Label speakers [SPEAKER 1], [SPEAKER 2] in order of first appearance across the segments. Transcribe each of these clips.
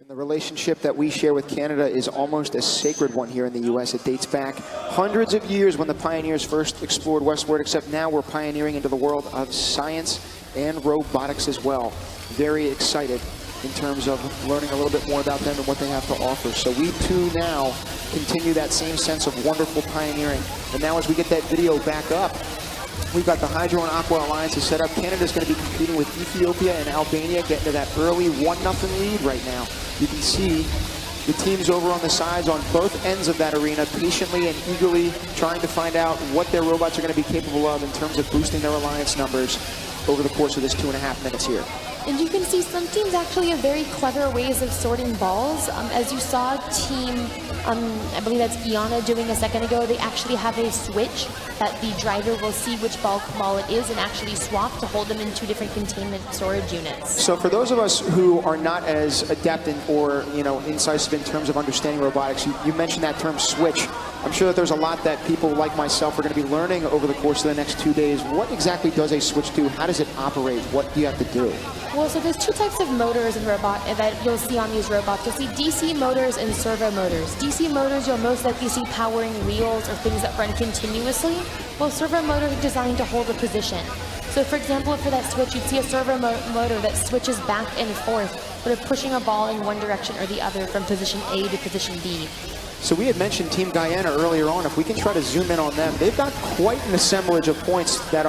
[SPEAKER 1] And the relationship that we share with Canada is almost a sacred one here in the U.S. It dates back hundreds of years when the pioneers first explored westward, except now we're pioneering into the world of science and robotics as well. Very excited in terms of learning a little bit more about them and what they have to offer. So we too now continue that same sense of wonderful pioneering. And now as we get that video back up, we've got the Hydro and Aqua Alliances set up. Canada's going to be competing with Ethiopia and Albania, getting to that early 1-0 lead right now. You can see the teams over on the sides on both ends of that arena patiently and eagerly trying to find out what their robots are going to be capable of in terms of boosting their alliance numbers over the course of this 2.5 minutes here.
[SPEAKER 2] And you can see some teams actually have very clever ways of sorting balls. As you saw, team, I believe that's Guyana doing a second ago, they actually have a switch that the driver will see which ball it is and actually swap to hold them in 2 different containment storage units.
[SPEAKER 1] So for those of us who are not as adept or incisive in terms of understanding robotics, you mentioned that term switch. I'm sure that there's a lot that people like myself are going to be learning over the course of the next 2 days. What exactly does a switch do? How does it operate? What do you have to do?
[SPEAKER 2] Well, so there's 2 types of motors in robot that you'll see on these robots. You'll see DC motors and servo motors. DC motors you'll most likely see powering wheels or things that run continuously, while servo motors are designed to hold a position. So for example, for that switch, you'd see a servo motor that switches back and forth, sort of pushing a ball in one direction or the other from position A to position B.
[SPEAKER 1] So we had mentioned Team Guyana earlier on. If we can try to zoom in on them, they've got quite an assemblage of points that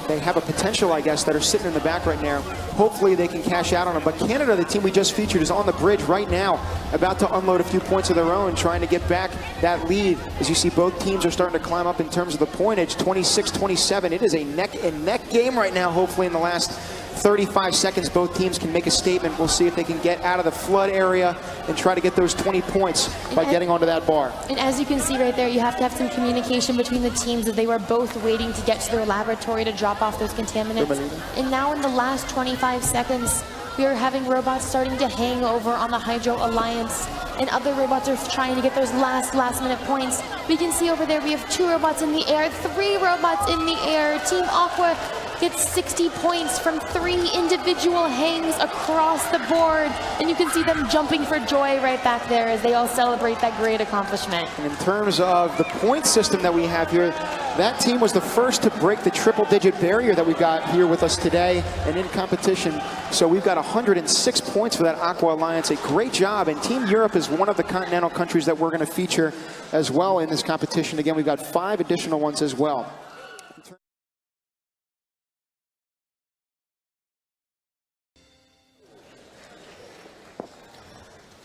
[SPEAKER 1] they have a potential, I guess, that are sitting in the back right now. Hopefully they can cash out on them. But Canada, the team we just featured, is on the bridge right now, about to unload a few points of their own, trying to get back that lead. As you see, both teams are starting to climb up in terms of the pointage, 26-27. It is a neck-and-neck game right now. Hopefully in the last 35 seconds, both teams can make a statement. We'll see if they can get out of the flood area and try to get those 20 points by getting onto that bar.
[SPEAKER 2] And as you can see right there, you have to have some communication between the teams as they were both waiting to get to their laboratory to drop off those contaminants. And now in the last 25 seconds, we are having robots starting to hang over on the Hydro Alliance, and other robots are trying to get those last minute points. We can see over there we have 2 robots in the air, 3 robots in the air. Team Aqua gets 60 points from 3 individual hangs across the board. And you can see them jumping for joy right back there as they all celebrate that great accomplishment.
[SPEAKER 1] And in terms of the point system that we have here, that team was the first to break the triple-digit barrier that we've got here with us today and in competition. So we've got 106 points for that Aqua Alliance. A great job. And Team Europe is one of the continental countries that we're going to feature as well in this competition. Again, we've got 5 additional ones as well.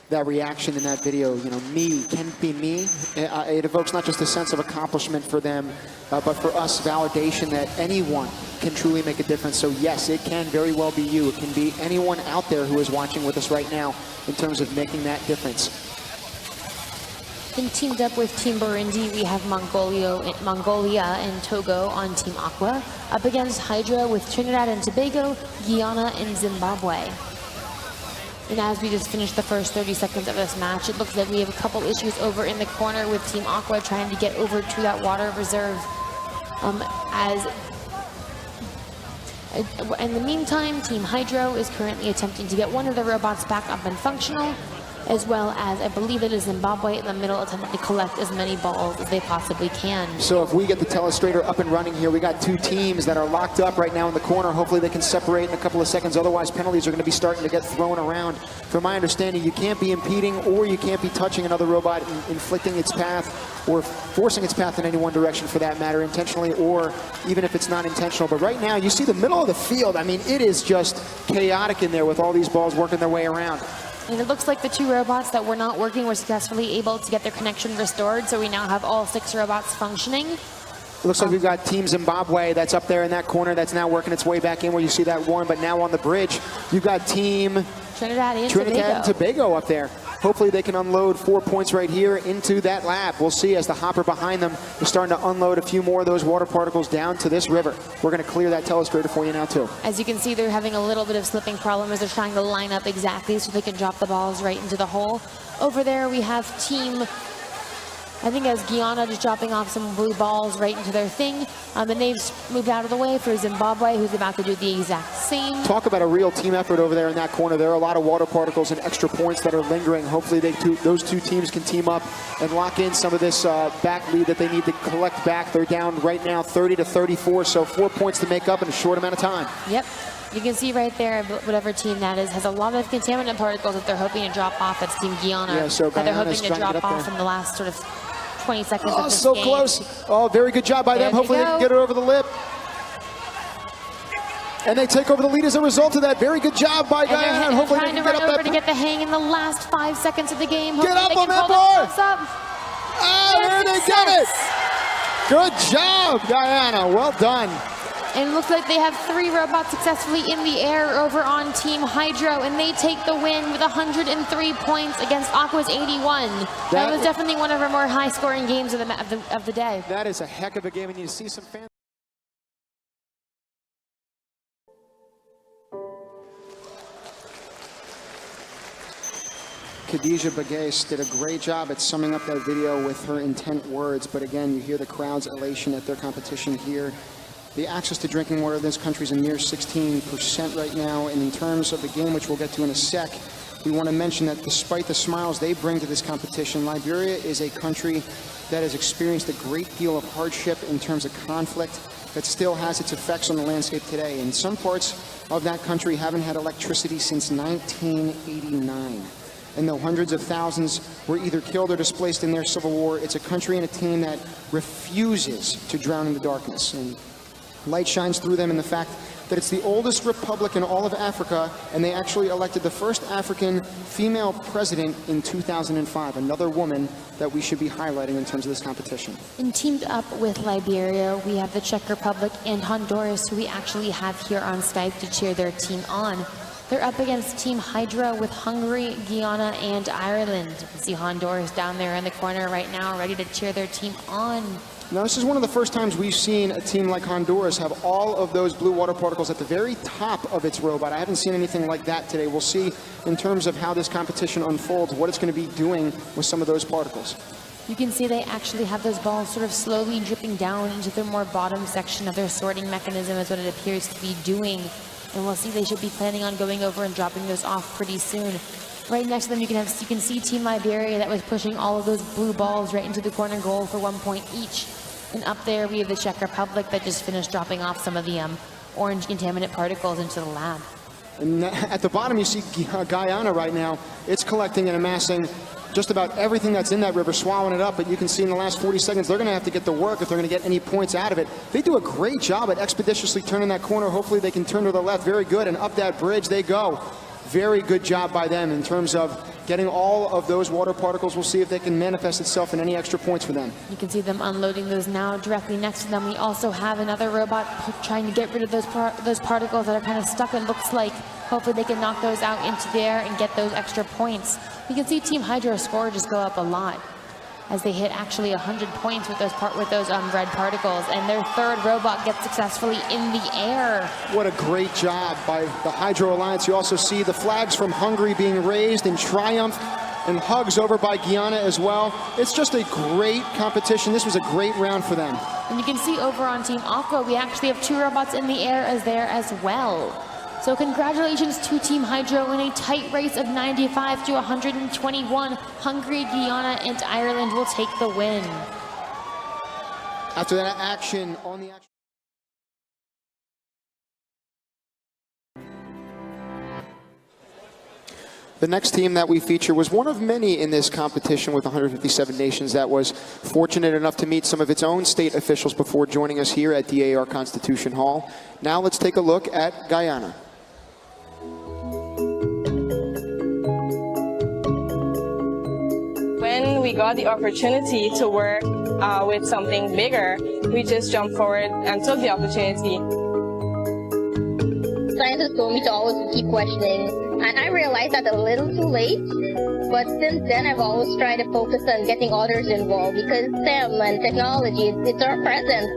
[SPEAKER 1] That reaction in that video, me, can it be me? It evokes not just a sense of accomplishment for them, but for us, validation that anyone can truly make a difference. So yes, it can very well be you. It can be anyone out there who is watching with us right now in terms of making that difference.
[SPEAKER 2] And teamed up with Team Burundi, we have Mongolia and Togo on Team Aqua, up against Hydra with Trinidad and Tobago, Guyana, and Zimbabwe. And as we just finished the first 30 seconds of this match, it looks like we have a couple issues over in the corner with Team Aqua trying to get over to that water reserve. In the meantime, Team Hydro is currently attempting to get one of the robots back up and functional, as well as, I believe it is Zimbabwe in the middle, attempting to collect as many balls as they possibly can.
[SPEAKER 1] So if we get the telestrator up and running here, we got 2 teams that are locked up right now in the corner. Hopefully they can separate in a couple of seconds. Otherwise, penalties are going to be starting to get thrown around. From my understanding, you can't be impeding or you can't be touching another robot, inflicting its path or forcing its path in any one direction for that matter, intentionally or even if it's not intentional. But right now, you see the middle of the field. I mean, it is just chaotic in there with all these balls working their way around.
[SPEAKER 2] And it looks like the 2 robots that were not working were successfully able to get their connection restored, so we now have all 6 robots functioning.
[SPEAKER 1] It looks like we've got Team Zimbabwe that's up there in that corner that's now working its way back in where you see that one, but now on the bridge, you've got Team
[SPEAKER 2] Trinidad and
[SPEAKER 1] Tobago up there. Hopefully they can unload 4 points right here into that lab. We'll see as the hopper behind them is starting to unload a few more of those water particles down to this river. We're going to clear that telestrator for you now too.
[SPEAKER 2] As you can see, they're having a little bit of slipping problem as they're trying to line up exactly so they can drop the balls right into the hole. Over there we have Team I think as Guyana just dropping off some blue balls right into their thing. Then they've moved out of the way for Zimbabwe, who's about to do the exact same.
[SPEAKER 1] Talk about a real team effort over there in that corner. There are a lot of water particles and extra points that are lingering. Hopefully those two teams can team up and lock in some of this back lead that they need to collect back. They're down right now 30-34, so 4 points to make up in a short amount of time.
[SPEAKER 2] Yep. You can see right there, whatever team that is, has a lot of contaminant particles that they're hoping to drop off. That's Team Guyana.
[SPEAKER 1] Yeah, so
[SPEAKER 2] that they're hoping
[SPEAKER 1] Guyana's
[SPEAKER 2] to
[SPEAKER 1] trying to
[SPEAKER 2] drop
[SPEAKER 1] get up
[SPEAKER 2] off
[SPEAKER 1] there.
[SPEAKER 2] in the last sort of 20 seconds of
[SPEAKER 1] Oh,
[SPEAKER 2] this
[SPEAKER 1] so
[SPEAKER 2] game.
[SPEAKER 1] close. Oh, very good job by them.
[SPEAKER 2] There
[SPEAKER 1] Hopefully they can get it over the lip. And they take over the lead as a result of that. Very good job by Guyana.
[SPEAKER 2] And
[SPEAKER 1] Hopefully
[SPEAKER 2] they're trying to run over to get the hang in the last 5 seconds of the game.
[SPEAKER 1] Get up on that board! Ah, there they get it! Good job, Guyana. Well done.
[SPEAKER 2] And it looks like they have 3 robots successfully in the air over on Team Hydro, and they take the win with 103 points against Aqua's 81. That was definitely one of our more high-scoring games of the day.
[SPEAKER 1] That is a heck of a game, and you see some fans. Khadija Bagais did a great job at summing up that video with her intent words, but again, you hear the crowd's elation at their competition here. The access to drinking water in this country is a mere 16% right now, and in terms of the game, which we'll get to in a sec, we want to mention that despite the smiles they bring to this competition, Liberia is a country that has experienced a great deal of hardship in terms of conflict that still has its effects on the landscape today. And some parts of that country haven't had electricity since 1989. And though hundreds of thousands were either killed or displaced in their civil war, it's a country and a team that refuses to drown in the darkness. And light shines through them in the fact that it's the oldest republic in all of Africa, and they actually elected the first African female president in 2005, another woman that we should be highlighting in terms of this competition.
[SPEAKER 2] And teamed up with Liberia, we have the Czech Republic and Honduras, who we actually have here on Skype to cheer their team on. They're up against Team Hydra with Hungary, Guyana, and Ireland. You can see Honduras down there in the corner right now, ready to cheer their team on.
[SPEAKER 1] Now, this is one of the first times we've seen a team like Honduras have all of those blue water particles at the very top of its robot. I haven't seen anything like that today. We'll see in terms of how this competition unfolds, what it's going to be doing with some of those particles.
[SPEAKER 2] You can see they actually have those balls sort of slowly dripping down into the more bottom section of their sorting mechanism is what it appears to be doing. And we'll see they should be planning on going over and dropping those off pretty soon. Right next to them, you can see Team Liberia that was pushing all of those blue balls right into the corner goal for 1 point each. And up there, we have the Czech Republic that just finished dropping off some of the orange contaminant particles into the lab.
[SPEAKER 1] And at the bottom, you see Guyana right now. It's collecting and amassing just about everything that's in that river, swallowing it up. But you can see in the last 40 seconds, they're going to have to get to work if they're going to get any points out of it. They do a great job at expeditiously turning that corner. Hopefully they can turn to the left. Very good. And up that bridge they go. Very good job by them in terms of getting all of those water particles. We'll see if they can manifest itself in any extra points for them.
[SPEAKER 2] You can see them unloading those now. Directly next to them, we also have another robot trying to get rid of those particles that are kind of stuck, it looks like. Hopefully they can knock those out into the air and get those extra points. You can see Team Hydro's score just go up a lot as they hit actually 100 points with those red particles, and their third robot gets successfully in the air.
[SPEAKER 1] What a great job by the Hydro Alliance. You also see the flags from Hungary being raised in triumph and hugs over by Guyana as well. It's just a great competition. This was a great round for them.
[SPEAKER 2] And you can see over on Team Aqua, we actually have 2 robots in the air as well. So congratulations to Team Hydro in a tight race of 95 to 121. Hungary, Guyana, and Ireland will take the win.
[SPEAKER 1] After that action on the action. The next team that we feature was one of many in this competition with 157 nations that was fortunate enough to meet some of its own state officials before joining us here at DAR Constitution Hall. Now let's take a look at Guyana.
[SPEAKER 3] When we got the opportunity to work with something bigger, we just jumped forward and took the opportunity.
[SPEAKER 4] Scientists told me to always keep questioning, and I realized that a little too late, but since then I've always tried to focus on getting others involved because STEM and technology, it's our present.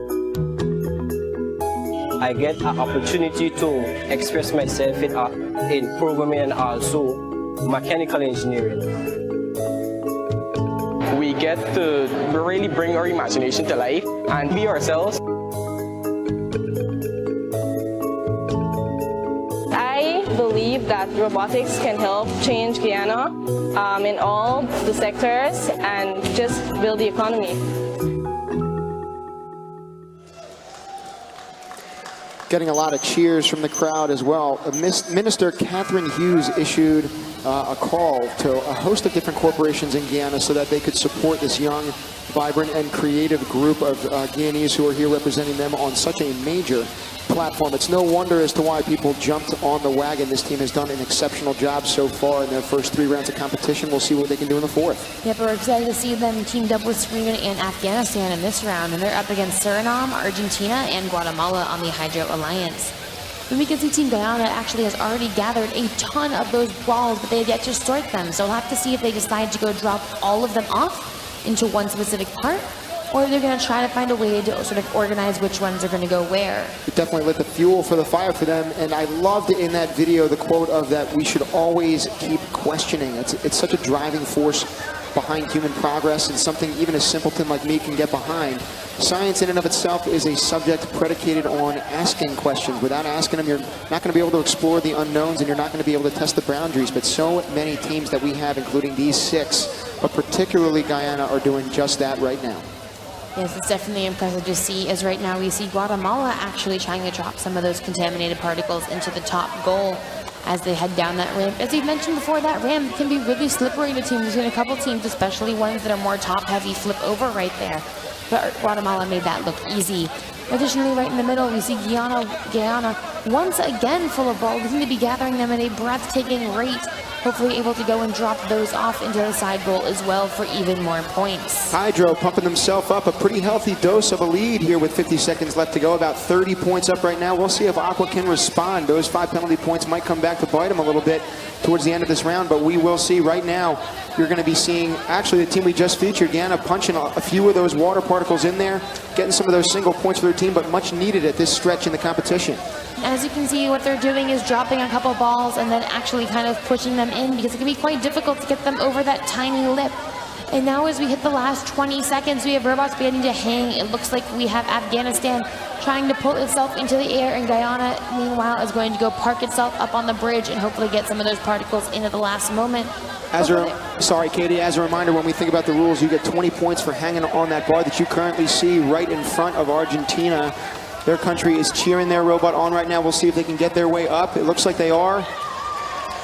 [SPEAKER 5] I get an opportunity to express myself in programming and also mechanical engineering. we get to really bring our imagination to life and be ourselves.
[SPEAKER 3] I believe that robotics can help change Guyana in all the sectors and just build the economy.
[SPEAKER 1] Getting a lot of cheers from the crowd as well. Minister Catherine Hughes issued a call to a host of different corporations in Guyana so that they could support this young, vibrant, and creative group of Guyanese who are here representing them on such a major platform. It's no wonder as to why people jumped on the wagon. This team has done an exceptional job so far in their first 3 rounds of competition. We'll see what they can do in the 4th.
[SPEAKER 2] Yep, we're excited to see them teamed up with Sweden and Afghanistan in this round, and they're up against Suriname, Argentina, and Guatemala on the Hydro Alliance. And we can see Team Guyana actually has already gathered a ton of those balls, but they have yet to strike them. So we'll have to see if they decide to go drop all of them off into one specific part, or they're going to try to find a way to sort of organize which ones are going to go where.
[SPEAKER 1] It definitely lit the fuel for the fire for them, and I loved in that video the quote of that we should always keep questioning. It's such a driving force behind human progress, and something even a simpleton like me can get behind. Science in and of itself is a subject predicated on asking questions. Without asking them, you're not going to be able to explore the unknowns, and you're not going to be able to test the boundaries. But so many teams that we have, including these 6, but particularly Guyana, are doing just that right now.
[SPEAKER 2] Yes, it's definitely impressive to see, as right now we see Guatemala actually trying to drop some of those contaminated particles into the top goal as they head down that ramp. As we mentioned before, that ramp can be really slippery to teams. We've seen a couple teams, especially ones that are more top-heavy, flip over right there. But Guatemala made that look easy. Additionally, right in the middle, we see Guyana once again full of balls. We seem to be gathering them at a breathtaking rate. Hopefully able to go and drop those off into the side goal as well for even more points.
[SPEAKER 1] Hydro pumping themselves up a pretty healthy dose of a lead here with 50 seconds left to go. About 30 points up right now. We'll see if Aqua can respond. Those 5 penalty points might come back to bite them a little bit towards the end of this round, but we will see. Right now, you're going to be seeing actually the team we just featured, Guyana, punching a few of those water particles in there, getting some of those single points for their team, but much needed at this stretch in the competition.
[SPEAKER 2] As you can see, what they're doing is dropping a couple balls and then actually kind of pushing them in, because it can be quite difficult to get them over that tiny lip. And now as we hit the last 20 seconds, we have robots beginning to hang. It looks like we have Afghanistan trying to pull itself into the air, and Guyana, meanwhile, is going to go park itself up on the bridge and hopefully get some of those particles in at the last moment.
[SPEAKER 1] Sorry, Katie, as a reminder, when we think about the rules, you get 20 points for hanging on that bar that you currently see right in front of Argentina. Their country is cheering their robot on right now. We'll see if they can get their way up. It looks like they are.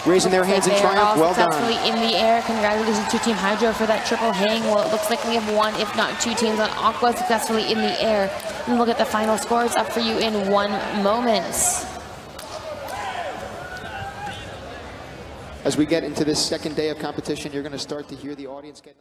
[SPEAKER 1] Raising their hands in triumph. Well done.
[SPEAKER 2] Successfully in the air. Congratulations to Team Hydro for that triple hang. Well, it looks like we have 1, if not 2 teams on Aqua successfully in the air. And we'll get the final scores up for you in 1 moment.
[SPEAKER 1] As we get into this second day of competition, you're going to start to hear the audience getting...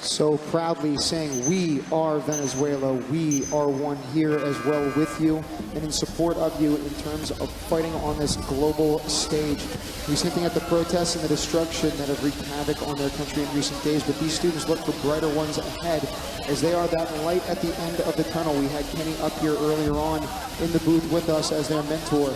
[SPEAKER 1] So proudly saying, we are Venezuela, we are one here as well with you and in support of you in terms of fighting on this global stage. He's hinting at the protests and the destruction that have wreaked havoc on their country in recent days, but these students look for brighter ones ahead as they are that light at the end of the tunnel. We had Kenny up here earlier on in the booth with us as their mentor.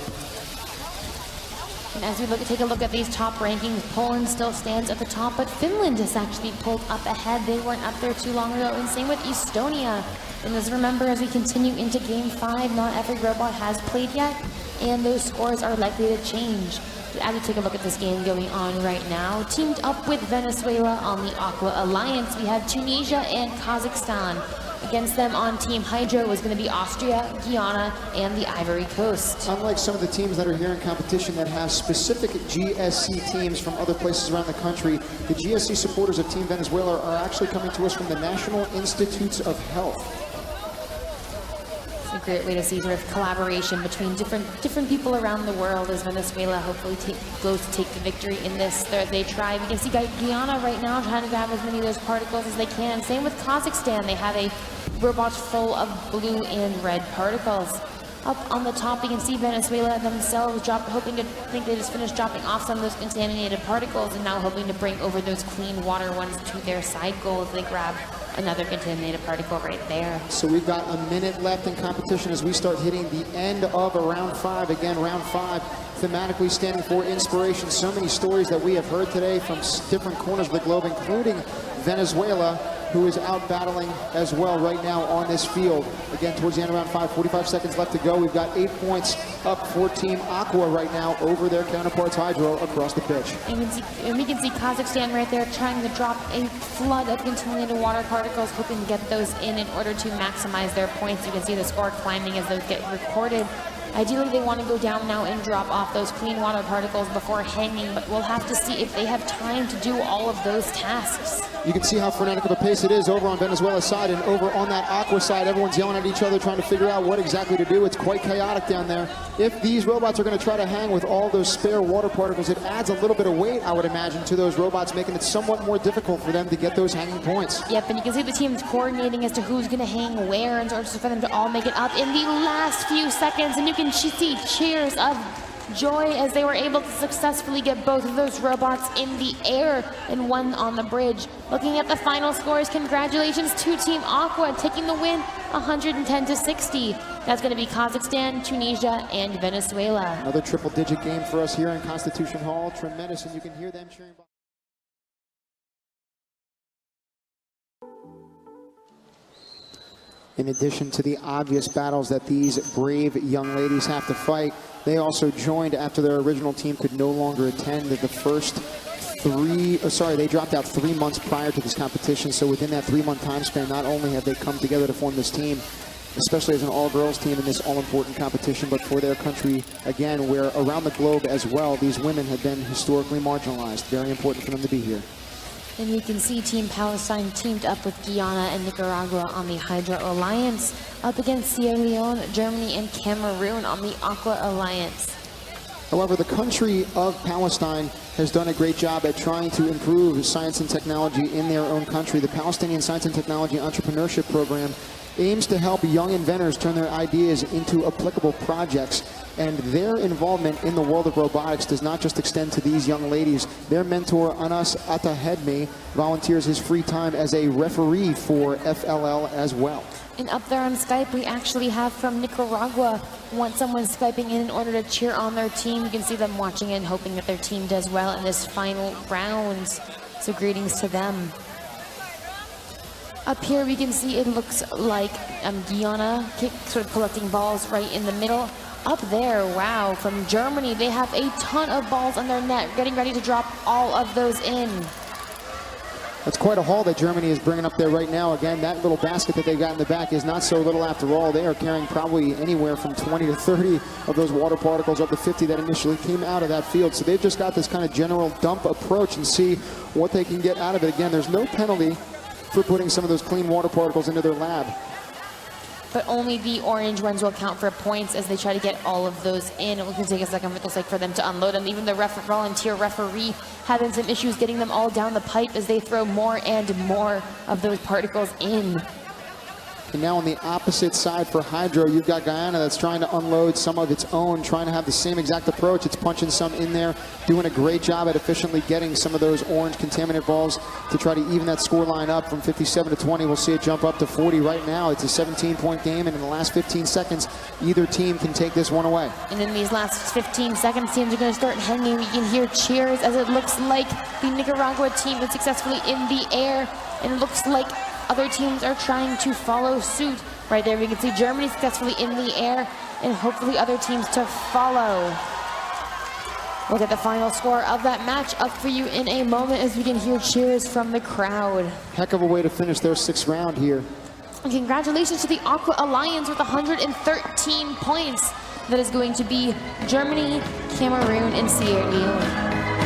[SPEAKER 2] And as we take a look at these top rankings, Poland still stands at the top, but Finland has actually pulled up ahead. They weren't up there too long ago, and same with Estonia. And as remember, as we continue into Game 5, not every robot has played yet, and those scores are likely to change. But as we take a look at this game going on right now, teamed up with Venezuela on the Aqua Alliance, we have Tunisia and Kazakhstan. Against them on Team Hydro was going to be Austria, Guyana, and the Ivory Coast.
[SPEAKER 1] Unlike some of the teams that are here in competition that have specific GSC teams from other places around the country, the GSC supporters of Team Venezuela are actually coming to us from the National Institutes of Health.
[SPEAKER 2] It's a great way to see sort of collaboration between different people around the world as Venezuela hopefully goes to take the victory in this. They try. We can see Guyana right now trying to grab as many of those particles as they can. Same with Kazakhstan. They have a robot full of blue and red particles. Up on the top, we can see Venezuela themselves think they just finished dropping off some of those contaminated particles and now hoping to bring over those clean water ones to their side goal as they grab another contaminated particle right there.
[SPEAKER 1] So we've got a minute left in competition as we start hitting the end of a round 5. Again, round 5, thematically standing for inspiration. So many stories that we have heard today from different corners of the globe, including Venezuela, who is out battling as well right now on this field. Again, towards the end, around 45 seconds left to go. We've got 8 points up for Team Aqua right now over their counterparts Hydro across the pitch.
[SPEAKER 2] And we can see Kazakhstan right there trying to drop a flood of contaminated water particles, hoping to get those in order to maximize their points. You can see the score climbing as those get recorded. Ideally, they want to go down now and drop off those clean water particles before hanging, but we'll have to see if they have time to do all of those tasks.
[SPEAKER 1] You can see how frenetic of a pace it is over on Venezuela's side, and over on that Aqua side, everyone's yelling at each other, trying to figure out what exactly to do. It's quite chaotic down there. If these robots are going to try to hang with all those spare water particles, it adds a little bit of weight, I would imagine, to those robots, making it somewhat more difficult for them to get those hanging points.
[SPEAKER 2] Yep, and you can see the teams coordinating as to who's going to hang where in order for them to all make it up in the last few seconds, and you can see cheers of joy as they were able to successfully get both of those robots in the air and one on the bridge. Looking at the final scores, congratulations to Team Aqua taking the win 110-60. That's going to be Kazakhstan, Tunisia, and Venezuela.
[SPEAKER 1] Another triple-digit game for us here in Constitution Hall. Tremendous, and you can hear them cheering. In addition to the obvious battles that these brave young ladies have to fight, they also joined after their original team could no longer attend the first they dropped out 3 months prior to this competition. So within that 3-month time span, not only have they come together to form this team, especially as an all-girls team in this all-important competition, but for their country, again, where around the globe as well, these women have been historically marginalized. Very important for them to be here.
[SPEAKER 2] And you can see Team Palestine teamed up with Guyana and Nicaragua on the Hydro Alliance, up against Sierra Leone, Germany, and Cameroon on the Aqua Alliance.
[SPEAKER 1] However, the country of Palestine has done a great job at trying to improve science and technology in their own country. The Palestinian Science and Technology Entrepreneurship Program aims to help young inventors turn their ideas into applicable projects. And their involvement in the world of robotics does not just extend to these young ladies. Their mentor, Anas Atahedme, volunteers his free time as a referee for FLL as well.
[SPEAKER 2] And up there on Skype, we actually have from Nicaragua, someone Skyping in order to cheer on their team. You can see them watching and hoping that their team does well in this final round. So greetings to them. Up here, we can see it looks like Guyana sort of collecting balls right in the middle. Up there, wow, from Germany, they have a ton of balls on their net, getting ready to drop all of those in.
[SPEAKER 1] That's quite a haul that Germany is bringing up there right now. Again, that little basket that they've got in the back is not so little after all. They are carrying probably anywhere from 20 to 30 of those water particles, up to 50 that initially came out of that field. So they've just got this kind of general dump approach and see what they can get out of it. Again, there's no penalty for putting some of those clean water particles into their lab.
[SPEAKER 2] But only the orange ones will count for points as they try to get all of those in. It will take a second, it looks like, for them to unload them. Even the volunteer referee having some issues getting them all down the pipe as they throw more and more of those particles in.
[SPEAKER 1] And now on the opposite side for Hydro, you've got Guyana that's trying to unload some of its own, trying to have the same exact approach. It's punching some in there, doing a great job at efficiently getting some of those orange contaminant balls to try to even that score line up from 57 to 20. We'll see it jump up to 40 right now. It's a 17-point game, and in the last 15 seconds, either team can take this one away.
[SPEAKER 2] And in these last 15 seconds, teams are going to start hanging. We can hear cheers as it looks like the Nicaragua team is successfully in the air, and it looks like other teams are trying to follow suit. Right there, we can see Germany successfully in the air, and hopefully other teams to follow. We'll get the final score of that match up for you in a moment as we can hear cheers from the crowd.
[SPEAKER 1] Heck of a way to finish their 6th round here.
[SPEAKER 2] And congratulations to the Aqua Alliance with 113 points. That is going to be Germany, Cameroon, and Sierra Leone.